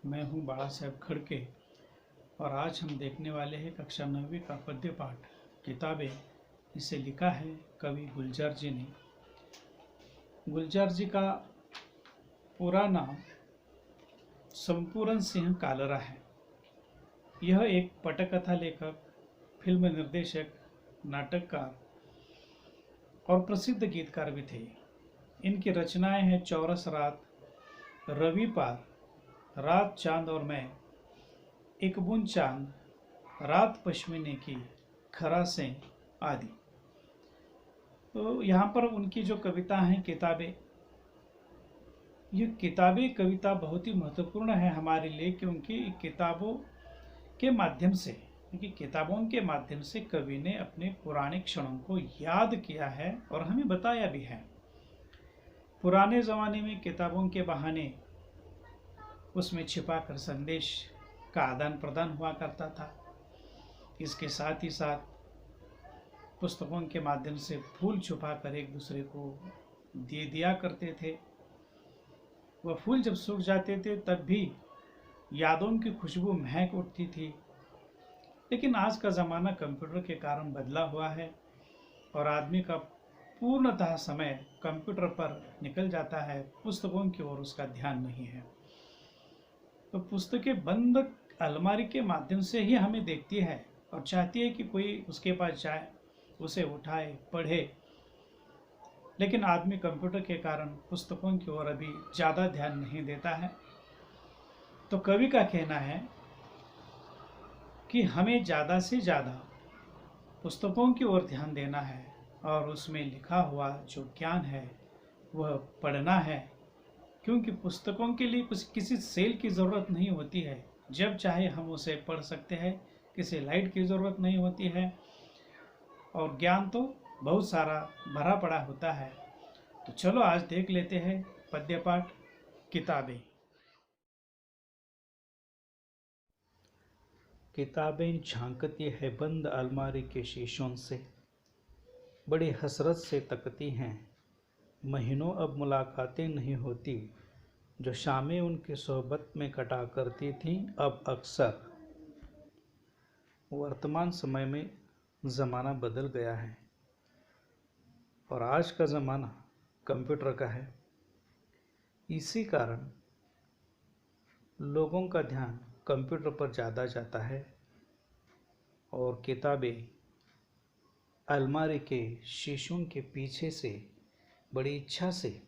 मैं हूं बाला साहेब खड़के और आज हम देखने वाले हैं कक्षा 9वीं का पद्य पाठ किताबें। इसे लिखा है कवि गुलजार जी ने। गुलजार जी का पूरा नाम संपूर्ण सिंह कालरा है। यह एक पटकथा लेखक, फिल्म निर्देशक, नाटककार और प्रसिद्ध गीतकार भी थे। इनकी रचनाएं हैं चौरस रात, रवि पार, रात चांद और मैं, एक बूंद चांद, रात पश्मीने की, खरा से आदि। तो यहाँ पर उनकी जो कविता हैं, किताबें, ये किताबें कविता बहुत ही महत्वपूर्ण है हमारे लिए, क्योंकि किताबों के माध्यम से कवि ने अपने पुराने क्षणों को याद किया है और हमें बताया भी है। पुराने ज़माने में किताबों के बहाने उसमें छिपाकर संदेश का आदान प्रदान हुआ करता था। इसके साथ ही साथ पुस्तकों के माध्यम से फूल छुपाकर एक दूसरे को दे दिया करते थे। वह फूल जब सूख जाते थे तब भी यादों की खुशबू महक उठती थी। लेकिन आज का ज़माना कंप्यूटर के कारण बदला हुआ है और आदमी का पूर्णतः समय कंप्यूटर पर निकल जाता है, पुस्तकों की ओर उसका ध्यान नहीं है। तो पुस्तकें बंद अलमारी के माध्यम से ही हमें देखती है और चाहती है कि कोई उसके पास जाए, उसे उठाए, पढ़े। लेकिन आदमी कंप्यूटर के कारण पुस्तकों की ओर अभी ज़्यादा ध्यान नहीं देता है। तो कवि का कहना है कि हमें ज़्यादा से ज़्यादा पुस्तकों की ओर ध्यान देना है और उसमें लिखा हुआ जो ज्ञान है वह पढ़ना है, क्योंकि पुस्तकों के लिए किसी सेल की ज़रूरत नहीं होती है। जब चाहे हम उसे पढ़ सकते हैं, किसी लाइट की ज़रूरत नहीं होती है और ज्ञान तो बहुत सारा भरा पड़ा होता है। तो चलो आज देख लेते हैं पद्य पाठ किताबें। किताबें झांकती है बंद अलमारी के शीशों से, बड़ी हसरत से तकती हैं। महीनों अब मुलाकातें नहीं होती, जो शामें उनकी सोहबत में कटा करती थीं अब अक्सर। वर्तमान समय में ज़माना बदल गया है और आज का ज़माना कंप्यूटर का है। इसी कारण लोगों का ध्यान कंप्यूटर पर ज़्यादा जाता है और किताबें अलमारी के शीशों के पीछे से बड़ी इच्छा से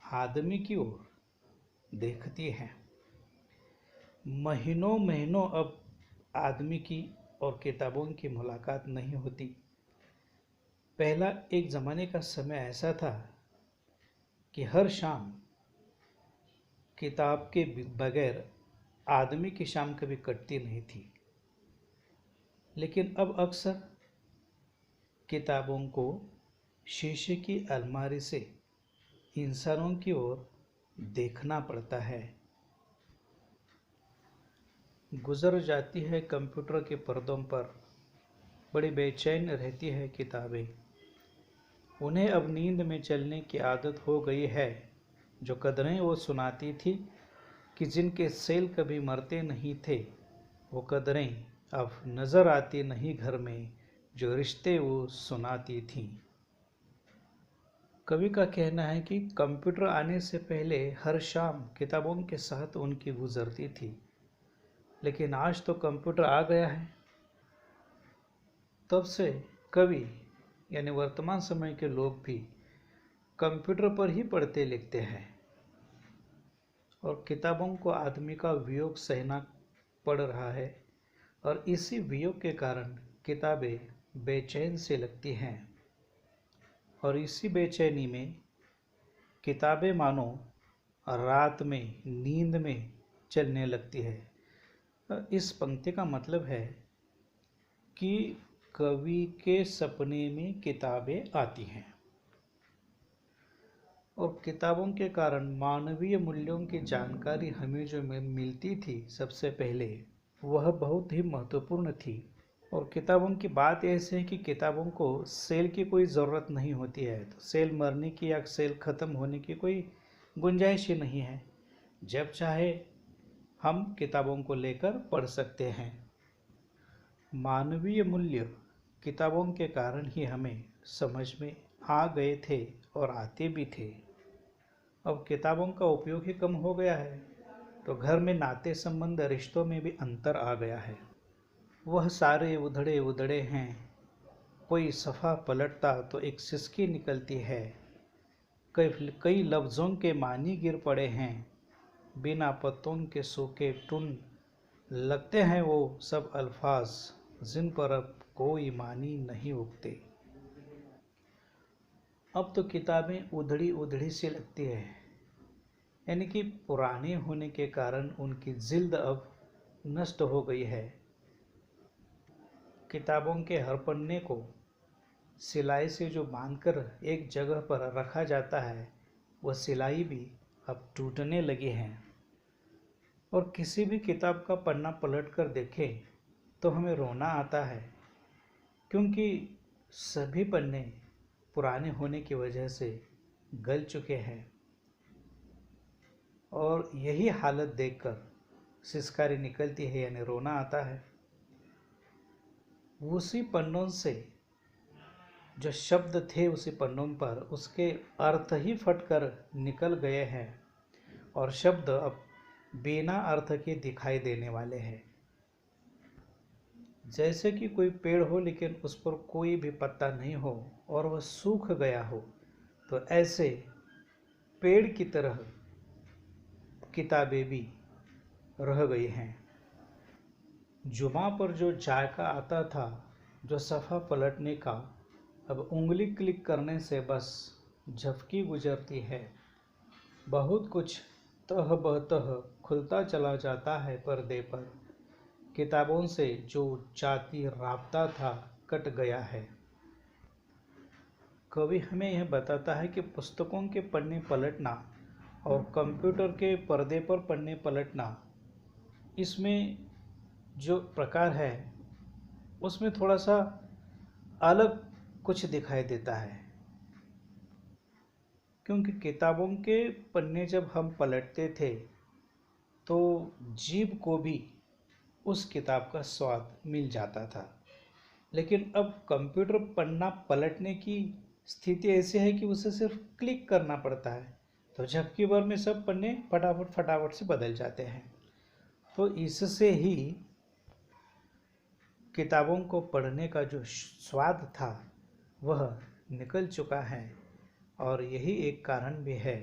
आदमी की ओर देखती है। महीनों महीनों अब आदमी की और किताबों की मुलाकात नहीं होती। पहला एक ज़माने का समय ऐसा था कि हर शाम किताब के बगैर आदमी की शाम कभी कटती नहीं थी। लेकिन अब अक्सर किताबों को शीशे की अलमारी से इंसानों की ओर देखना पड़ता है। गुजर जाती है कंप्यूटर के पर्दों पर, बड़ी बेचैन रहती है किताबें। उन्हें अब नींद में चलने की आदत हो गई है। जो कदरें वो सुनाती थी कि जिनके सेल कभी मरते नहीं थे, वो कदरें अब नज़र आती नहीं घर में, जो रिश्ते वो सुनाती थीं। कवि का कहना है कि कंप्यूटर आने से पहले हर शाम किताबों के साथ उनकी गुजरती थी, लेकिन आज तो कंप्यूटर आ गया है, तब से कवि यानी वर्तमान समय के लोग भी कंप्यूटर पर ही पढ़ते लिखते हैं और किताबों को आदमी का वियोग सहना पड़ रहा है और इसी वियोग के कारण किताबें बेचैन से लगती हैं और इसी बेचैनी में किताबें मानो रात में नींद में चलने लगती है। इस पंक्ति का मतलब है कि कवि के सपने में किताबें आती हैं और किताबों के कारण मानवीय मूल्यों की जानकारी हमें जो मिलती थी सबसे पहले, वह बहुत ही महत्वपूर्ण थी। और किताबों की बात ऐसे है कि किताबों को सेल की कोई ज़रूरत नहीं होती है, तो सेल मरने की या सेल ख़त्म होने की कोई गुंजाइश ही नहीं है। जब चाहे हम किताबों को लेकर पढ़ सकते हैं। मानवीय मूल्य किताबों के कारण ही हमें समझ में आ गए थे और आते भी थे। अब किताबों का उपयोग ही कम हो गया है, तो घर में नाते संबंध रिश्तों में भी अंतर आ गया है। वह सारे उधड़े उधड़े हैं, कोई सफ़ा पलटता तो एक सिसकी निकलती है। कई लफ्ज़ों के मानी गिर पड़े हैं, बिना पत्तों के सूखे टुन लगते हैं वो सब अल्फाज, जिन पर अब कोई मानी नहीं उगते। अब तो किताबें उधड़ी उधड़ी सी लगती है, यानी कि पुराने होने के कारण उनकी जिल्द अब नष्ट हो गई है। किताबों के हर पन्ने को सिलाई से जो बांधकर एक जगह पर रखा जाता है, वह सिलाई भी अब टूटने लगी है। और किसी भी किताब का पन्ना पलट कर देखें तो हमें रोना आता है, क्योंकि सभी पन्ने पुराने होने की वजह से गल चुके हैं। और यही हालत देखकर सिसकारी निकलती है, यानी रोना आता है। उसी पन्नों से जो शब्द थे उसी पन्नों पर, उसके अर्थ ही फटकर निकल गए हैं और शब्द अब बिना अर्थ के दिखाई देने वाले हैं। जैसे कि कोई पेड़ हो लेकिन उस पर कोई भी पत्ता नहीं हो और वह सूख गया हो, तो ऐसे पेड़ की तरह किताबें भी रह गई हैं। जुबां पर जो जायका आता था, जो सफ़ा पलटने का, अब उंगली क्लिक करने से बस झपकी गुजरती है। बहुत कुछ तह बतह खुलता चला जाता है पर्दे पर। किताबों से जो जाती राब्ता था कट गया है। कवि हमें यह बताता है कि पुस्तकों के पन्ने पलटना और कंप्यूटर के पर्दे पर पन्ने पलटना, इसमें जो प्रकार है उसमें थोड़ा सा अलग कुछ दिखाई देता है। क्योंकि किताबों के पन्ने जब हम पलटते थे तो जीभ को भी उस किताब का स्वाद मिल जाता था, लेकिन अब कंप्यूटर पन्ना पलटने की स्थिति ऐसी है कि उसे सिर्फ क्लिक करना पड़ता है, तो झपकी भर में सब पन्ने फटाफट फटाफट से बदल जाते हैं। तो इससे ही किताबों को पढ़ने का जो स्वाद था वह निकल चुका है। और यही एक कारण भी है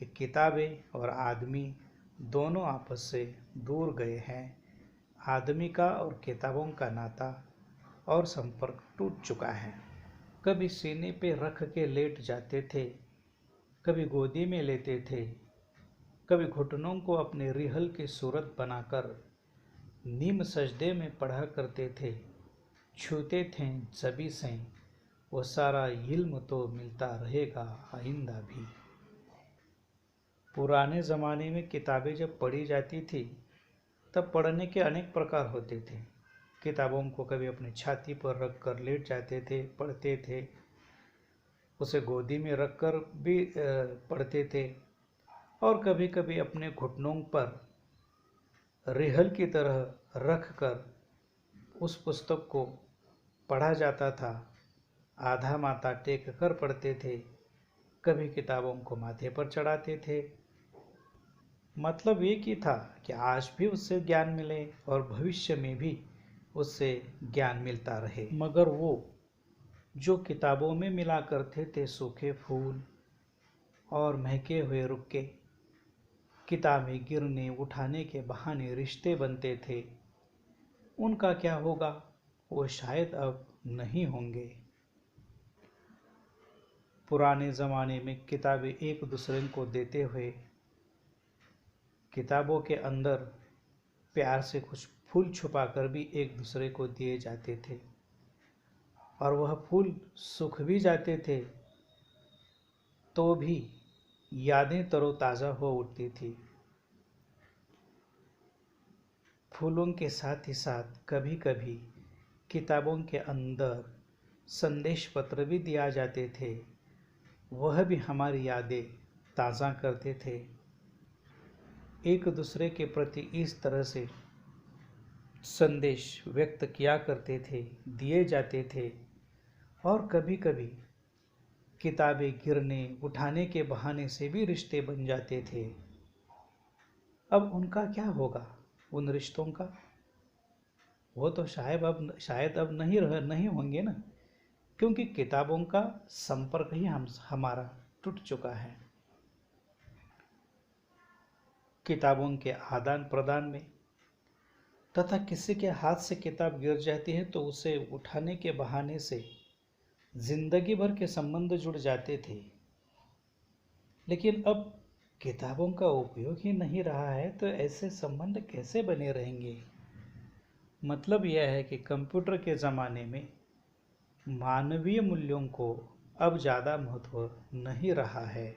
कि किताबें और आदमी दोनों आपस से दूर गए हैं। आदमी का और किताबों का नाता और संपर्क टूट चुका है। कभी सीने पे रख के लेट जाते थे, कभी गोदी में लेते थे, कभी घुटनों को अपने रिहल की सूरत बनाकर नीम सजदे में पढ़ा करते थे। छूते थे जबी से वो सारा इल्म तो मिलता रहेगा आइंदा भी। पुराने ज़माने में किताबें जब पढ़ी जाती थी तब पढ़ने के अनेक प्रकार होते थे। किताबों को कभी अपनी छाती पर रख कर लेट जाते थे, पढ़ते थे, उसे गोदी में रख कर भी पढ़ते थे, और कभी कभी अपने घुटनों पर रिहल की तरह रख कर उस पुस्तक को पढ़ा जाता था। आधा माथा टेक कर पढ़ते थे, कभी किताबों को माथे पर चढ़ाते थे। मतलब एक ही था कि आज भी उससे ज्ञान मिले और भविष्य में भी उससे ज्ञान मिलता रहे। मगर वो जो किताबों में मिला करते थे सूखे फूल और महके हुए रुक्के, किताबें गिरने उठाने के बहाने रिश्ते बनते थे, उनका क्या होगा? वो शायद अब नहीं होंगे। पुराने ज़माने में किताबें एक दूसरे को देते हुए किताबों के अंदर प्यार से कुछ फूल छुपाकर भी एक दूसरे को दिए जाते थे, और वह फूल सूख भी जाते थे तो भी यादें तरोताज़ा हो उठती थी। फूलों के साथ ही साथ कभी कभी किताबों के अंदर संदेश पत्र भी दिया जाते थे, वह भी हमारी यादें ताज़ा करते थे। एक दूसरे के प्रति इस तरह से संदेश व्यक्त किया करते थे, दिए जाते थे, और कभी कभी किताबें गिरने उठाने के बहाने से भी रिश्ते बन जाते थे। अब उनका क्या होगा, उन रिश्तों का? वो तो शायद अब नहीं होंगे ना, क्योंकि किताबों का संपर्क ही हमारा टूट चुका है। किताबों के आदान प्रदान में तथा किसी के हाथ से किताब गिर जाती है तो उसे उठाने के बहाने से जिंदगी भर के संबंध जुड़ जाते थे। लेकिन अब किताबों का उपयोग ही नहीं रहा है तो ऐसे संबंध कैसे बने रहेंगे? मतलब यह है कि कंप्यूटर के ज़माने में मानवीय मूल्यों को अब ज़्यादा महत्व नहीं रहा है,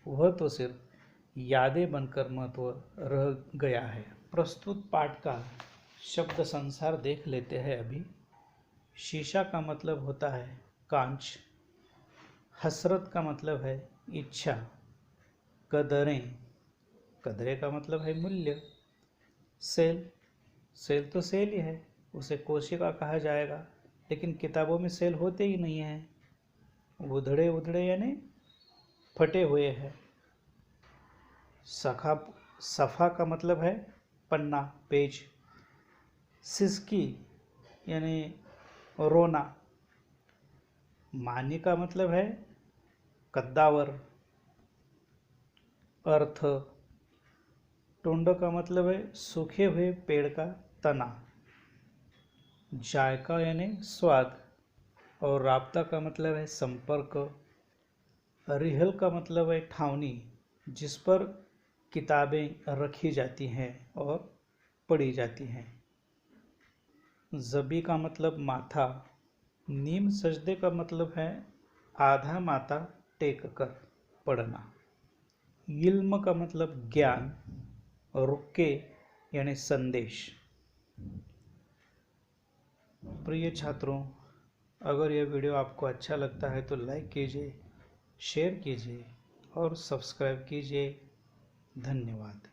वह तो सिर्फ यादें बनकर महत्व रह गया है। प्रस्तुत पाठ का शब्द संसार देख लेते हैं अभी। शीशा का मतलब होता है कांच, हसरत का मतलब है इच्छा, कदरें का मतलब है मूल्य, सेल तो सेल ही है, उसे कोशिका कहा जाएगा, लेकिन किताबों में सेल होते ही नहीं हैं, उधड़े यानी फटे हुए हैं। सफ़ा का मतलब है पन्ना, पेज, सिसकी यानी रोना, मानी का मतलब है कद्दावर, अर्थ, टुंड का मतलब है सूखे हुए पेड़ का तना, जायका यानी स्वाद, और राब्ता का मतलब है संपर्क, रिहल का मतलब है ठावनी जिस पर किताबें रखी जाती हैं और पढ़ी जाती हैं। ज़बी का मतलब माथा, नीम सजदे का मतलब है आधा माथा टेक कर पढ़ना, इल्म का मतलब ज्ञान, रुक्के यानी संदेश। प्रिय छात्रों, अगर यह वीडियो आपको अच्छा लगता है तो लाइक कीजिए, शेयर कीजिए और सब्सक्राइब कीजिए। धन्यवाद।